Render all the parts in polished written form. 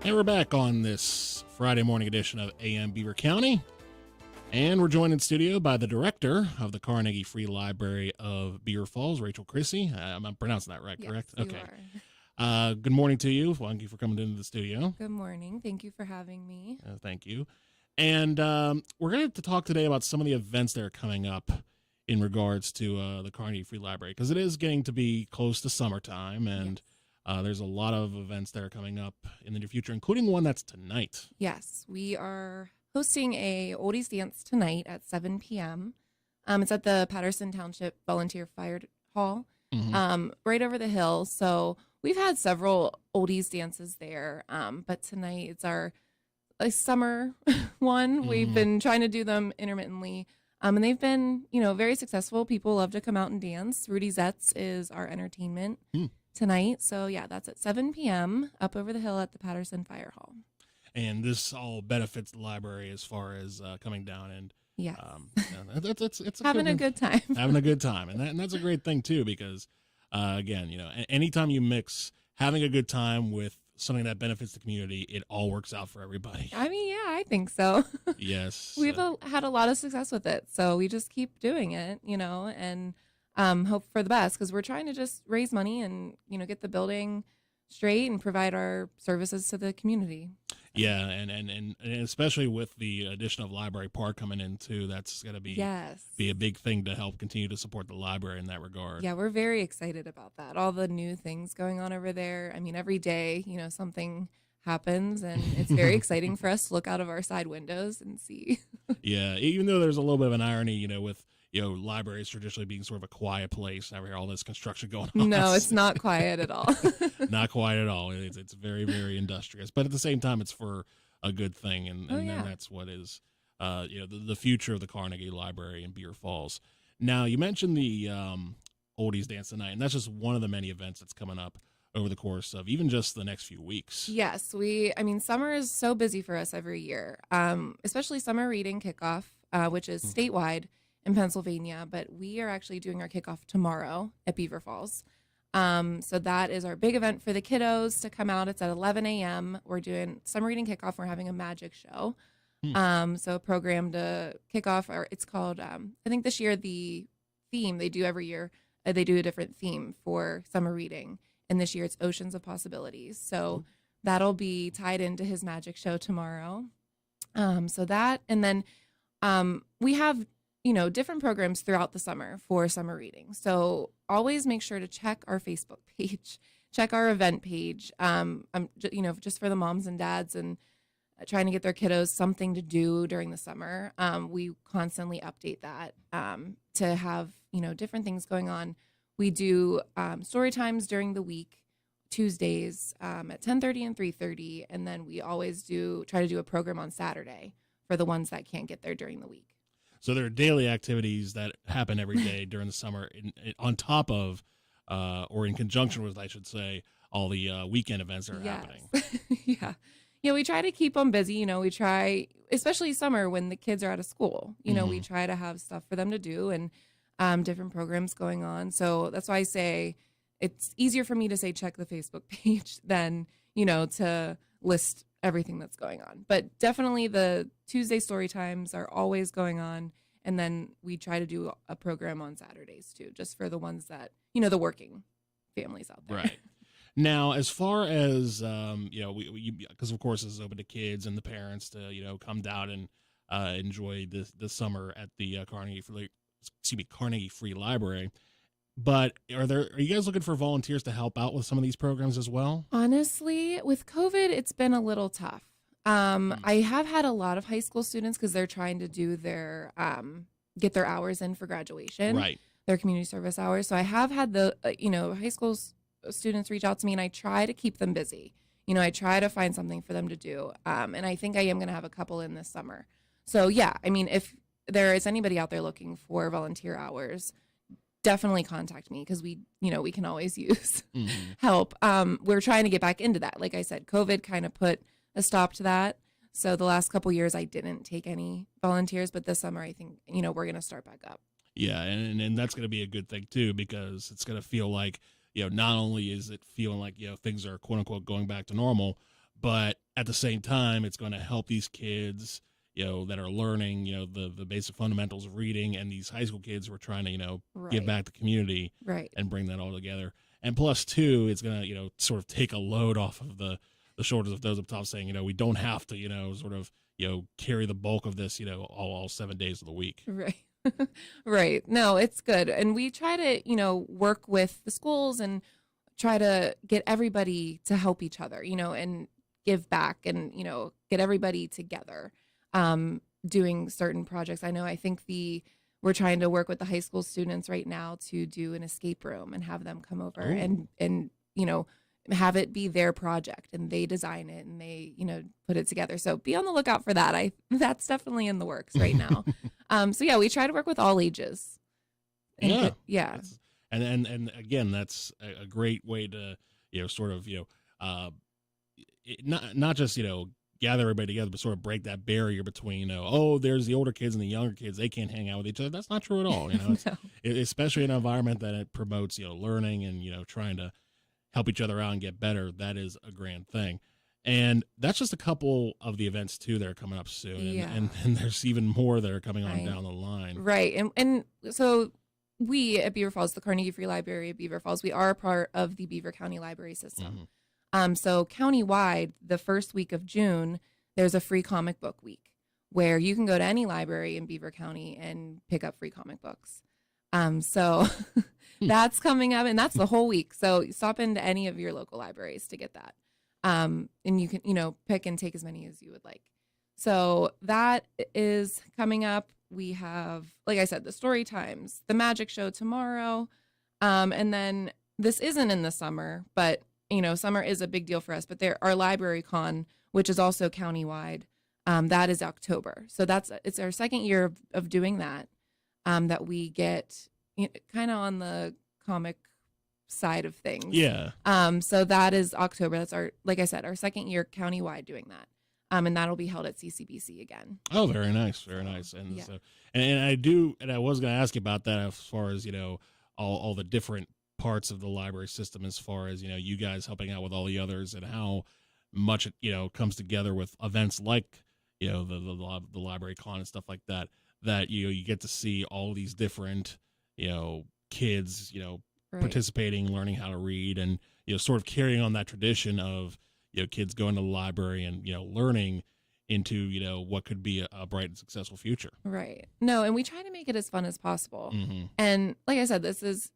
And we're back on this Friday morning edition of AM Beaver County. And we're joined in studio by the director of the Carnegie Free Library of Beaver Falls, Rachel Crisci. I'm pronouncing that right, Yes, correct? You Okay. are. Good morning to you. Thank you for coming into the studio. Good morning. Thank you for having me. Thank you. And we're going to talk today about some of the events that are coming up in regards to the Carnegie Free Library, because it is getting to be close to summertime, and there's a lot of events that are coming up in the near future, including one that's tonight. Yes, we are hosting a Oldies Dance tonight at 7 p.m. It's at the Patterson Township Volunteer Fire Hall, right over the hill. So we've had several Oldies dances there, but tonight it's our summer one. We've been trying to do them intermittently, and they've been, very successful. People love to come out and dance. Rudy Zetz is our entertainment tonight. So yeah, that's at 7 p.m. up over the hill at the Patterson Fire Hall. And this all benefits the library as far as coming down and it's having a good time. Having a good time, and that's a great thing too, because again, anytime you mix having a good time with something that benefits the community, it all works out for everybody. I mean, yeah, I think so. Yes, we've had a lot of success with it, so we just keep doing it, and hope for the best, because we're trying to just raise money and get the building straight and provide our services to the community. Yeah, and especially with the addition of Library Park coming in too, that's going to be a big thing to help continue to support the library in that regard. Yeah, we're very excited about that. All the new things going on over there. I mean, every day, something happens, and it's very exciting for us to look out of our side windows and see. Yeah, even though there's a little bit of an irony, with libraries traditionally being sort of a quiet place. Now we hear all this construction going on. No, it's not quiet at all. Not quiet at all. It's very, very industrious. But at the same time, it's for a good thing. And that's what is, the future of the Carnegie Library in Beaver Falls. Now, you mentioned the Oldies Dance tonight, and that's just one of the many events that's coming up over the course of even just the next few weeks. Yes, summer is so busy for us every year, especially summer reading kickoff, which is statewide in Pennsylvania, but we are actually doing our kickoff tomorrow at Beaver Falls. So that is our big event for the kiddos to come out. It's at 11 a.m. We're doing summer reading kickoff. We're having a magic show. So a program to kick off, or it's called, I think this year the theme they do every year, they do a different theme for summer reading. And this year it's Oceans of Possibilities. So that'll be tied into his magic show tomorrow. So that, and then we have different programs throughout the summer for summer reading. So always make sure to check our Facebook page, check our event page, just for the moms and dads and trying to get their kiddos something to do during the summer. We constantly update that to have, different things going on. We do story times during the week, Tuesdays at 10:30 and 3:30. And then we always try to do a program on Saturday for the ones that can't get there during the week. So there are daily activities that happen every day during the summer on top of, or in conjunction with, I should say, all the weekend events that are happening. Yeah, we try to keep them busy. We try, especially summer when the kids are out of school, we try to have stuff for them to do and different programs going on. So that's why I say it's easier for me to say check the Facebook page than, to list everything that's going on. But definitely the Tuesday story times are always going on. And then we try to do a program on Saturdays too, just for the ones that, the working families out there. Right. Now, as far as, because of course this is open to kids and the parents to, come down and enjoy the summer at the Carnegie Free Library. But are you guys looking for volunteers to help out with some of these programs as well? Honestly, with COVID, it's been a little tough. I have had a lot of high school students because they're trying to do their get their hours in for graduation, right? Their community service hours. So I have had the high school students reach out to me, and I try to keep them busy. I try to find something for them to do, and I think I am going to have a couple in this summer. So yeah, if there is anybody out there looking for volunteer hours, definitely contact me, because we can always use help. We're trying to get back into that. Like I said, COVID kind of put a stop to that. So the last couple years I didn't take any volunteers, but this summer I think, we're going to start back up. Yeah. And that's going to be a good thing too, because it's going to feel like, not only is it feeling like, things are quote unquote going back to normal, but at the same time, it's going to help these kids, that are learning, the basic fundamentals of reading, and these high school kids who are trying to, give Right. back to the community Right. and bring that all together. And plus, too, it's going to, sort of take a load off of the shoulders of those up top, saying, we don't have to, sort of, carry the bulk of this, all 7 days of the week. Right. Right. No, it's good. And we try to, work with the schools and try to get everybody to help each other, and give back and, get everybody together, doing certain projects. I think we're trying to work with the high school students right now to do an escape room and have them come over and, have it be their project, and they design it and they, put it together. So be on the lookout for that. That's definitely in the works right now. So yeah, we try to work with all ages. And yeah. And again, that's a great way to, sort of, not just, gather everybody together, but sort of break that barrier between, there's the older kids and the younger kids. They can't hang out with each other. That's not true at all. No. Especially in an environment that it promotes, learning and, trying to help each other out and get better. That is a grand thing. And that's just a couple of the events too that are coming up soon. Yeah. And there's even more that are coming on down the line. Right. And so we at Beaver Falls, the Carnegie Free Library at Beaver Falls, we are a part of the Beaver County Library System. So countywide, the first week of June, there's a free comic book week where you can go to any library in Beaver County and pick up free comic books. So that's coming up, and that's the whole week. So stop into any of your local libraries to get that. And you can, pick and take as many as you would like. So that is coming up. We have, like I said, the story times, the magic show tomorrow. And then this isn't in the summer, but summer is a big deal for us, but our library con, which is also countywide, that is October. So it's our second year of doing that, that we get kind of on the comic side of things. Yeah. So that is October. That's like I said, our second year countywide doing that. And that'll be held at CCBC again. Oh, very nice. Very nice. And yeah. so, and I was going to ask you about that as far as, all the different parts of the library system, as far as, you guys helping out with all the others, and how much it, comes together with events like, the library con and stuff like that, you get to see all these different, kids, Right. participating, learning how to read, and, sort of carrying on that tradition of, kids going to the library and, learning into, what could be a bright and successful future. Right. No, and we try to make it as fun as possible. Mm-hmm. And like I said, this is,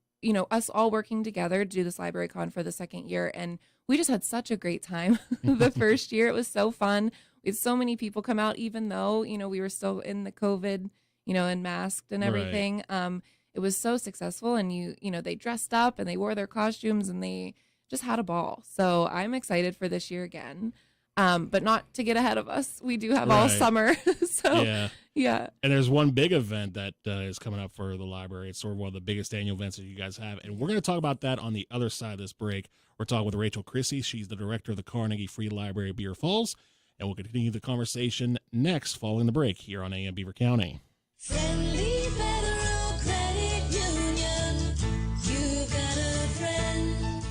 us all working together to do this library con for the second year. And we just had such a great time the first year. It was so fun. We had so many people come out, even though, we were still in the COVID, and masked and everything. Right. It was so successful, and they dressed up and they wore their costumes and they just had a ball. So I'm excited for this year again. But not to get ahead of us. We do have all summer. So yeah. And there's one big event that is coming up for the library. It's sort of one of the biggest annual events that you guys have. And we're going to talk about that on the other side of this break. We're talking with Rachel Crisci. She's the director of the Carnegie Free Library of Beaver Falls. And we'll continue the conversation next following the break here on AM Beaver County. Friendly Federal Credit Union, you've got a friend.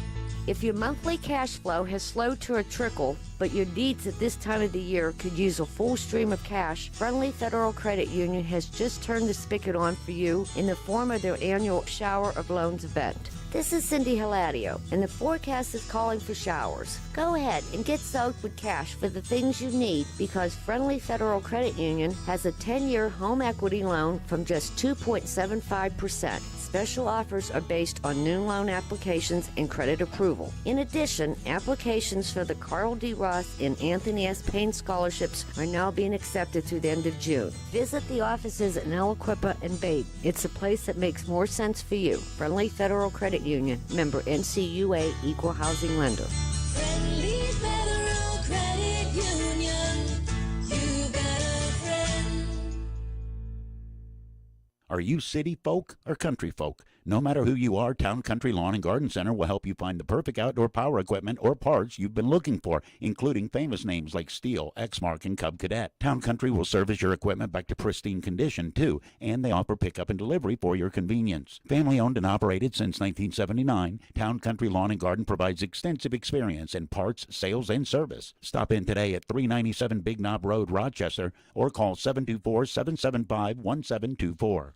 If your monthly cash flow has slowed to a trickle, but your needs at this time of the year could use a full stream of cash, Friendly Federal Credit Union has just turned the spigot on for you in the form of their annual Shower of Loans event. This is Cindy Hiladio, and the forecast is calling for showers. Go ahead and get soaked with cash for the things you need, because Friendly Federal Credit Union has a 10-year home equity loan from just 2.75%. Special offers are based on new loan applications and credit approval. In addition, applications for the Carl D. Ross and Anthony S. Payne scholarships are now being accepted through the end of June. Visit the offices in Aliquippa and Bade. It's a place that makes more sense for you. Friendly Federal Credit Union, member NCUA, Equal Housing Lender. Friendly Federal Credit Union, you got a friend. Are you city folk or country folk? No matter who you are, Town Country Lawn and Garden Center will help you find the perfect outdoor power equipment or parts you've been looking for, including famous names like Steel, Exmark, and Cub Cadet. Town Country will service your equipment back to pristine condition, too, and they offer pickup and delivery for your convenience. Family owned and operated since 1979, Town Country Lawn and Garden provides extensive experience in parts, sales, and service. Stop in today at 397 Big Knob Road, Rochester, or call 724-775-1724.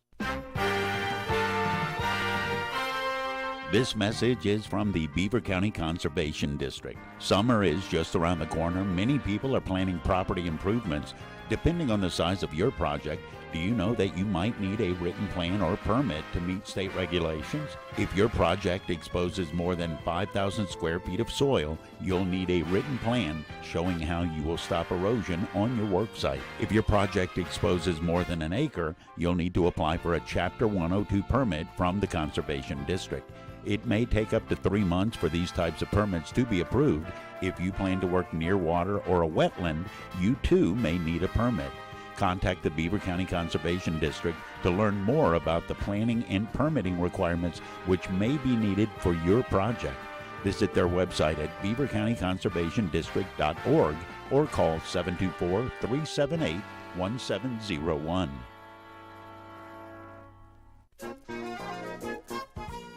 This message is from the Beaver County Conservation District. Summer is just around the corner. Many people are planning property improvements. Depending on the size of your project, do you know that you might need a written plan or permit to meet state regulations? If your project exposes more than 5,000 square feet of soil, you'll need a written plan showing how you will stop erosion on your work site. If your project exposes more than an acre, you'll need to apply for a Chapter 102 permit from the Conservation District. It may take up to 3 months for these types of permits to be approved. If you plan to work near water or a wetland, you too may need a permit. Contact the Beaver County Conservation District to learn more about the planning and permitting requirements which may be needed for your project. Visit their website at beavercountyconservationdistrict.org or call 724-378-1701.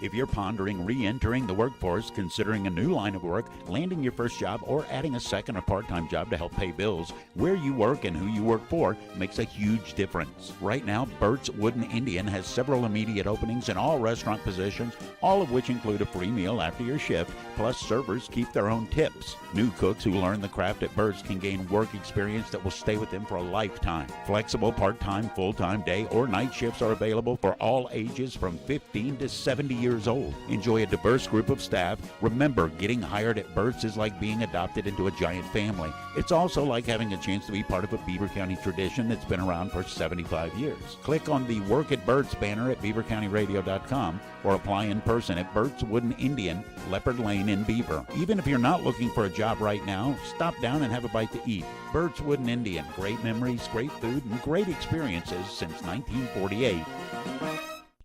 If you're pondering re-entering the workforce, considering a new line of work, landing your first job, or adding a second or part-time job to help pay bills, where you work and who you work for makes a huge difference. Right now, Bert's Wooden Indian has several immediate openings in all restaurant positions, all of which include a free meal after your shift, plus servers keep their own tips. New cooks who learn the craft at Bert's can gain work experience that will stay with them for a lifetime. Flexible part-time, full-time, day, or night shifts are available for all ages from 15 to 70 years old. Enjoy a diverse group of staff. Remember, getting hired at Bert's is like being adopted into a giant family. It's also like having a chance to be part of a Beaver County tradition that's been around for 75 years. Click on the Work at Bert's banner at beavercountyradio.com or apply in person at Bert's Wooden Indian, Leopard Lane in Beaver. Even if you're not looking for a job right now, stop down and have a bite to eat. Bert's Wooden Indian. Great memories, great food, and great experiences since 1948.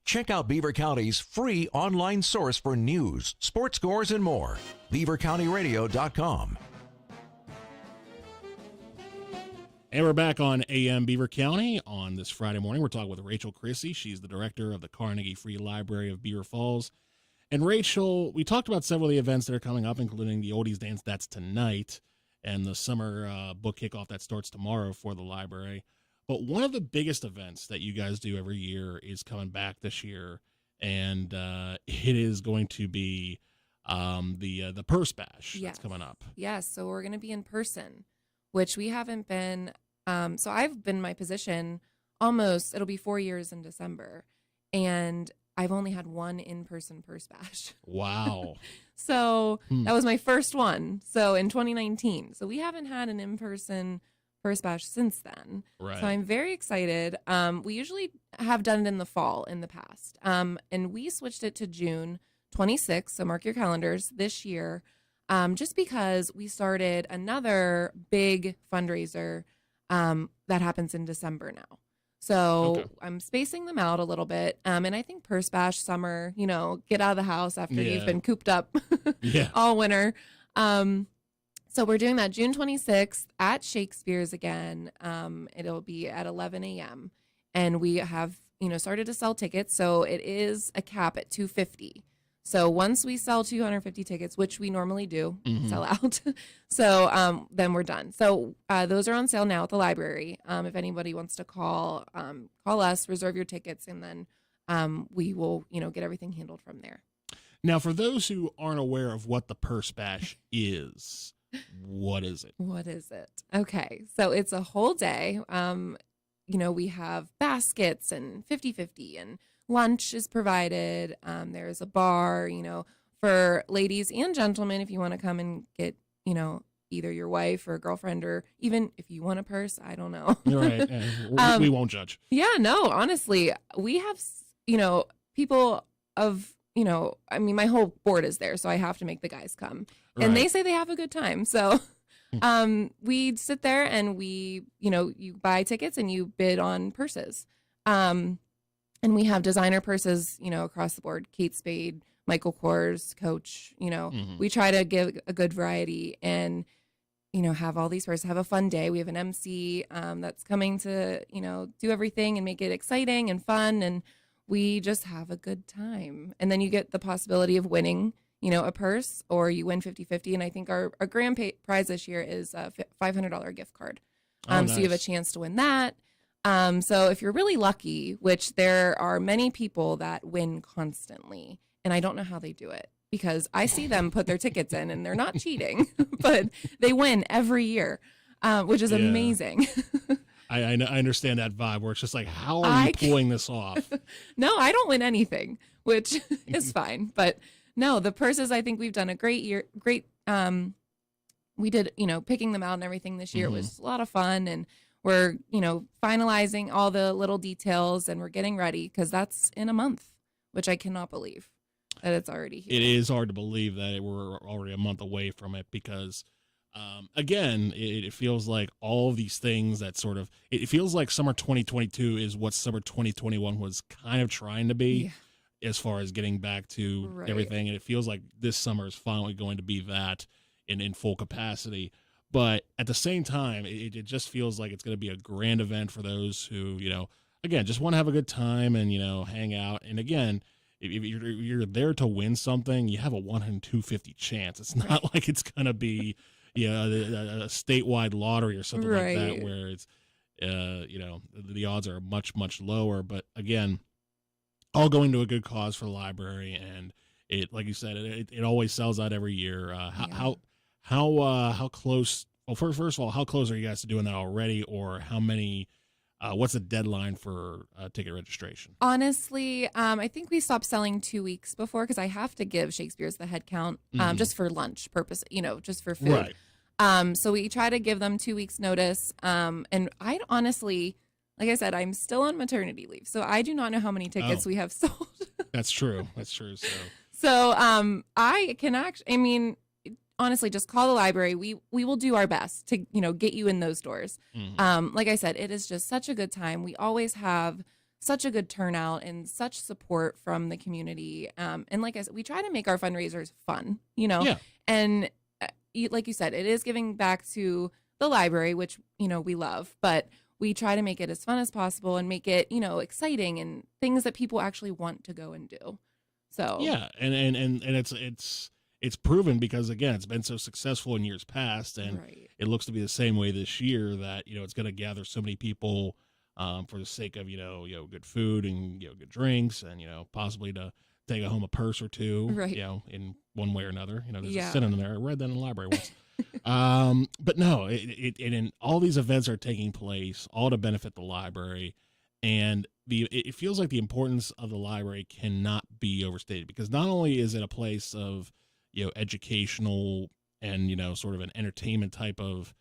Check out Beaver County's free online source for news, sports scores, and more. BeaverCountyRadio.com. And we're back on AM Beaver County on this Friday morning. We're talking with Rachel Crisci. She's the director of the Carnegie Free Library of Beaver Falls. And Rachel, we talked about several of the events that are coming up, including the Oldies Dance that's tonight and the summer book kickoff that starts tomorrow for the library. But one of the biggest events that you guys do every year is coming back this year, and it is going to be the Purse Bash that's coming up. Yes, so we're going to be in person, which we haven't been. So I've been in my position it'll be 4 years in December, and I've only had one in-person Purse Bash. Wow. So that was my first one. So in 2019. So we haven't had an in-person Purse Bash since then. Right. So I'm very excited. We usually have done it in the fall in the past. And we switched it to June 26th. So mark your calendars this year. Just because we started another big fundraiser that happens in December now. So I'm spacing them out a little bit. And I think Purse Bash summer, get out of the house after you've been cooped up all winter. So we're doing that June 26th at Shakespeare's again. It'll be at 11 a.m. And we have, started to sell tickets. So it is a cap at 250. So once we sell 250 tickets, which we normally do, sell out. So then we're done. So those are on sale now at the library. If anybody wants to call us, reserve your tickets, and then we will, get everything handled from there. Now, for those who aren't aware of what the Purse Bash is, what is it? Okay. So it's a whole day. We have baskets and 50-50 and lunch is provided. There's a bar, for ladies and gentlemen, if you want to come and get, either your wife or girlfriend, or even if you want a purse, I don't know. Right. We won't judge. Yeah, no, honestly, we have, people of, my whole board is there, so I have to make the guys come. And they say they have a good time. So we sit there and we, you buy tickets and you bid on purses. And And we have designer purses, across the board, Kate Spade, Michael Kors, Coach, we try to give a good variety and, have all these purses, have a fun day. We have an MC that's coming to, do everything and make it exciting and fun. And we just have a good time. And then you get the possibility of winning, a purse, or you win 50-50. And I think our grand prize this year is a $500 gift card. Nice. So you have a chance to win that. So if you're really lucky, which there are many people that win constantly, and I don't know how they do it because I see them put their tickets in and they're not cheating, but they win every year, which is amazing. I understand that vibe where it's just like, how are you pulling this off? No, I don't win anything, which is fine. But no, the purses, I think we've done a great year. We did, picking them out and everything this year was a lot of fun. And we're, finalizing all the little details and we're getting ready because that's in a month, which I cannot believe that it's already here. It is hard to believe that we're already a month away from it because, again, it feels like all of these things that sort of, it feels like summer 2022 is what summer 2021 was kind of trying to be as far as getting back to everything. And it feels like this summer is finally going to be that in full capacity. But at the same time, it just feels like it's going to be a grand event for those who, again, just want to have a good time and, hang out. And again, if you're there to win something, you have a 1 in 250 chance. It's not like it's going to be, a statewide lottery or something like that where it's, the odds are much, much lower. But again, all going to a good cause for the library. And it, like you said, it always sells out every year. How close? Well, first of all, how close are you guys to doing that already, or how many? What's the deadline for ticket registration? Honestly, I think we stopped selling 2 weeks before because I have to give Shakespeare's the head count just for lunch purpose, just for food. Right. So we try to give them 2 weeks notice. And I honestly, like I said, I'm still on maternity leave, so I do not know how many tickets we have sold. That's true. So I can actually, honestly, just call the library. We will do our best to, get you in those doors. Like I said, it is just such a good time. We always have such a good turnout and such support from the community. And like I said, we try to make our fundraisers fun, and like you said, it is giving back to the library, which, we love, but we try to make it as fun as possible and make it, exciting and things that people actually want to go and do. So, yeah. And it's proven because, again, it's been so successful in years past, and it looks to be the same way this year that, it's going to gather so many people for the sake of, good food and, good drinks and, possibly to take home a purse or two, in one way or another. There's a synonym there. I read that in the library once. But no, and all these events are taking place all to benefit the library. And it feels like the importance of the library cannot be overstated because not only is it a place of, educational and, sort of an entertainment type of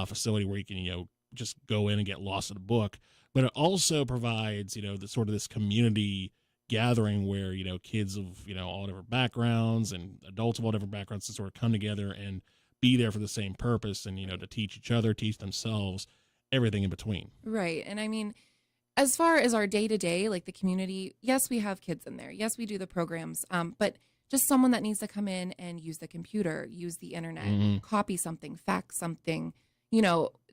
facility where you can, just go in and get lost in a book, but it also provides, the sort of this community gathering where, kids of, all different backgrounds and adults of all different backgrounds to sort of come together and be there for the same purpose and, to teach each other, teach themselves, everything in between. Right. And as far as our day-to-day, like the community, yes, we have kids in there. Yes, we do the programs, but just someone that needs to come in and use the computer, use the internet, copy something, fax something,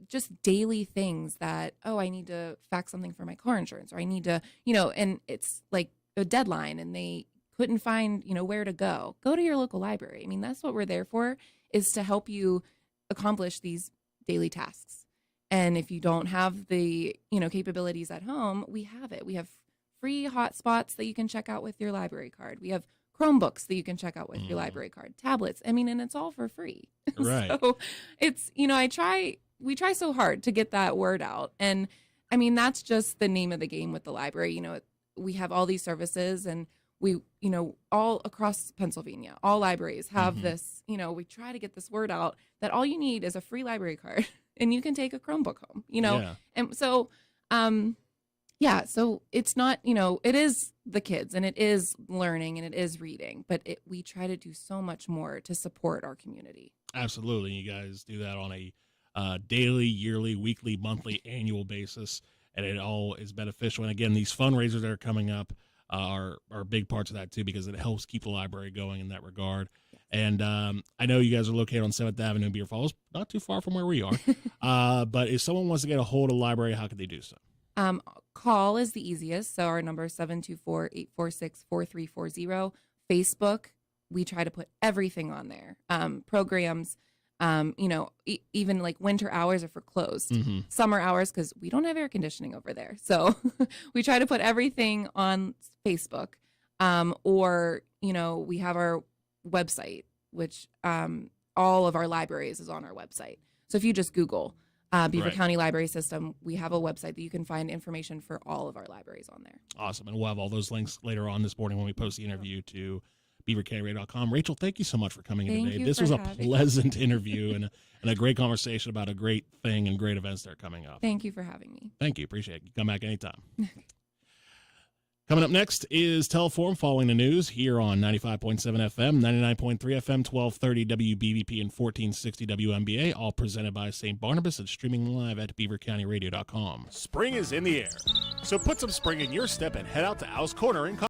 just daily things that, I need to fax something for my car insurance, or I need to, and it's like a deadline and they couldn't find, where to go to your local library. That's what we're there for, is to help you accomplish these daily tasks. And if you don't have the, capabilities at home, we have it. We have free hotspots that you can check out with your library card. We have Chromebooks that you can check out with your library card, tablets. And it's all for free. Right. So it's, we try so hard to get that word out. And that's just the name of the game with the library. We have all these services and we, all across Pennsylvania, all libraries have this, we try to get this word out that all you need is a free library card and you can take a Chromebook home, And so, so it's not, it is the kids and it is learning and it is reading, but we try to do so much more to support our community. Absolutely. You guys do that on a daily, yearly, weekly, monthly, annual basis. and it all is beneficial. And again, these fundraisers that are coming up are big parts of that too, because it helps keep the library going in that regard. And I know you guys are located on 7th Avenue in Beaver Falls, not too far from where we are. But if someone wants to get a hold of the library, how can they do so? Call is the easiest. So our number is 724-846-4340. Facebook, we try to put everything on there. Programs, even like winter hours are for closed. Summer hours, because we don't have air conditioning over there. So we try to put everything on Facebook. Or, we have our website, which all of our libraries is on our website. So if you just Google Beaver County Library System, we have a website that you can find information for all of our libraries on there. Awesome. And we'll have all those links later on this morning when we post the interview to beavercountyradio.com. Rachel, thank you so much for coming in today. This was a pleasant interview and a great conversation about a great thing and great events that are coming up. Thank you for having me. Thank you. Appreciate it. You come back anytime. Coming up next is Teleform following the news here on 95.7 FM, 99.3 FM, 1230 WBVP, and 1460 WMBA, all presented by St. Barnabas and streaming live at beavercountyradio.com. Spring is in the air, so put some spring in your step and head out to Al's Corner in